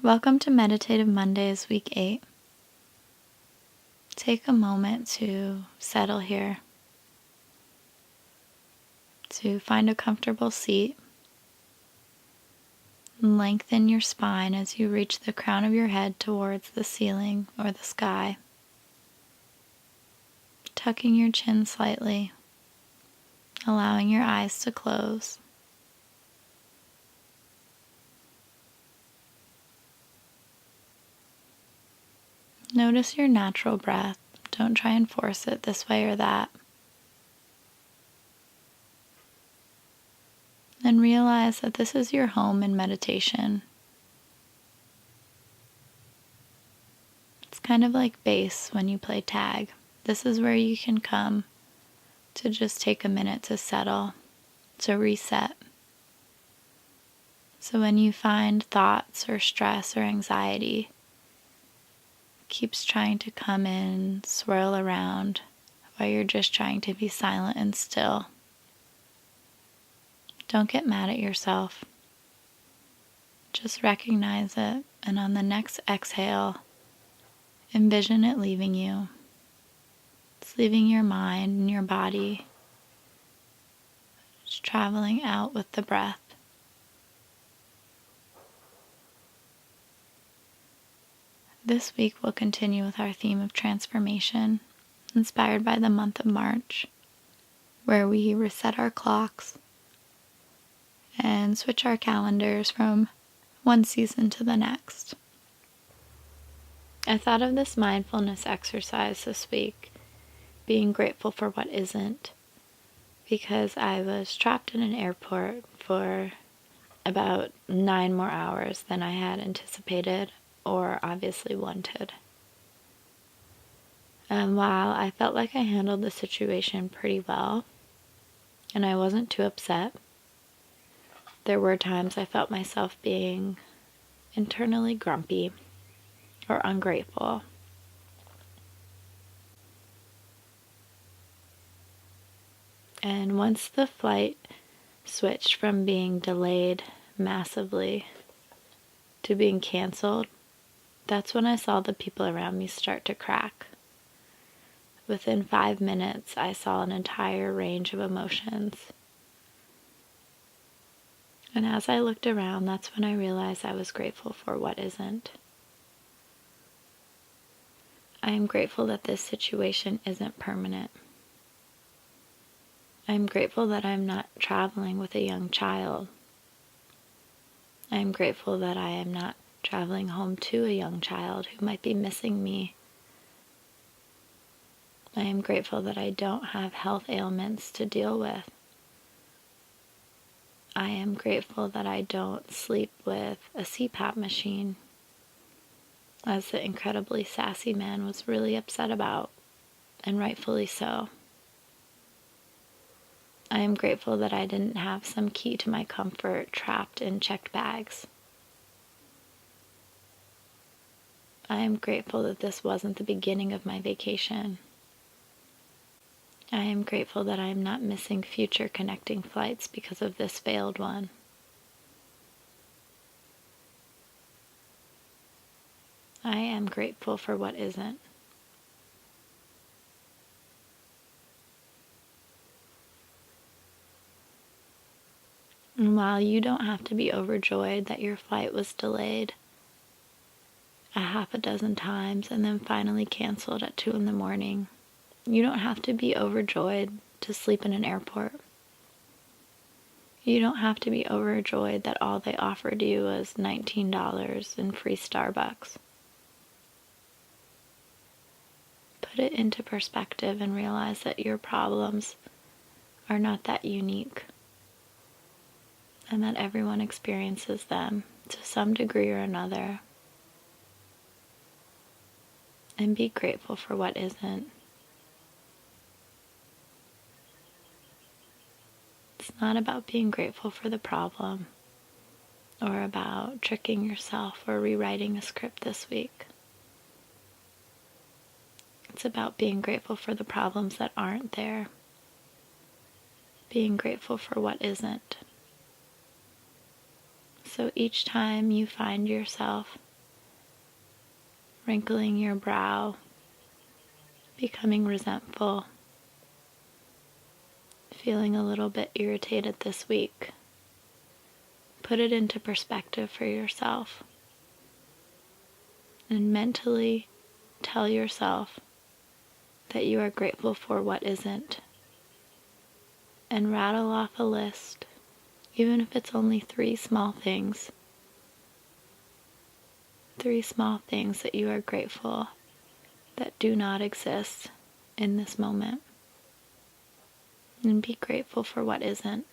Welcome to Meditative Mondays, Week 8. Take a moment to settle here, to find a comfortable seat, and lengthen your spine as you reach the crown of your head towards the ceiling or the sky, tucking your chin slightly, allowing your eyes to close. Notice your natural breath. Don't try and force it this way or that. And realize that this is your home in meditation. It's kind of like base when you play tag. This is where you can come to just take a minute to settle, to reset. So when you find thoughts or stress or anxiety keeps trying to come in, swirl around, while you're just trying to be silent and still, don't get mad at yourself. Just recognize it, and on the next exhale, envision it leaving you. It's leaving your mind and your body. It's traveling out with the breath. This week we'll continue with our theme of transformation, inspired by the month of March, where we reset our clocks and switch our calendars from one season to the next. I thought of this mindfulness exercise this week, being grateful for what isn't, because I was trapped in an airport for about 9 more hours than I had anticipated or obviously wanted. And while I felt like I handled the situation pretty well, and I wasn't too upset, there were times I felt myself being internally grumpy or ungrateful. And once the flight switched from being delayed massively to being canceled, that's when I saw the people around me start to crack. Within 5 minutes, I saw an entire range of emotions. And as I looked around, that's when I realized I was grateful for what isn't. I am grateful that this situation isn't permanent. I am grateful that I'm not traveling with a young child. I am grateful that I am not traveling home to a young child who might be missing me. I am grateful that I don't have health ailments to deal with. I am grateful that I don't sleep with a CPAP machine, as the incredibly sassy man was really upset about, and rightfully so. I am grateful that I didn't have some key to my comfort trapped in checked bags. I am grateful that this wasn't the beginning of my vacation. I am grateful that I am not missing future connecting flights because of this failed one. I am grateful for what isn't. And while you don't have to be overjoyed that your flight was delayed a half a dozen times and then finally canceled at 2 in the morning, you don't have to be overjoyed to sleep in an airport. You don't have to be overjoyed that all they offered you was $19 and free Starbucks. Put it into perspective and realize that your problems are not that unique, and that everyone experiences them to some degree or another. And be grateful for what isn't. It's not about being grateful for the problem or about tricking yourself or rewriting a script this week. It's about being grateful for the problems that aren't there. Being grateful for what isn't. So each time you find yourself wrinkling your brow, becoming resentful, feeling a little bit irritated this week. Put it into perspective for yourself and mentally tell yourself that you are grateful for what isn't, and rattle off a list, even if it's only 3 small things. 3 small things that you are grateful that do not exist in this moment. And be grateful for what isn't.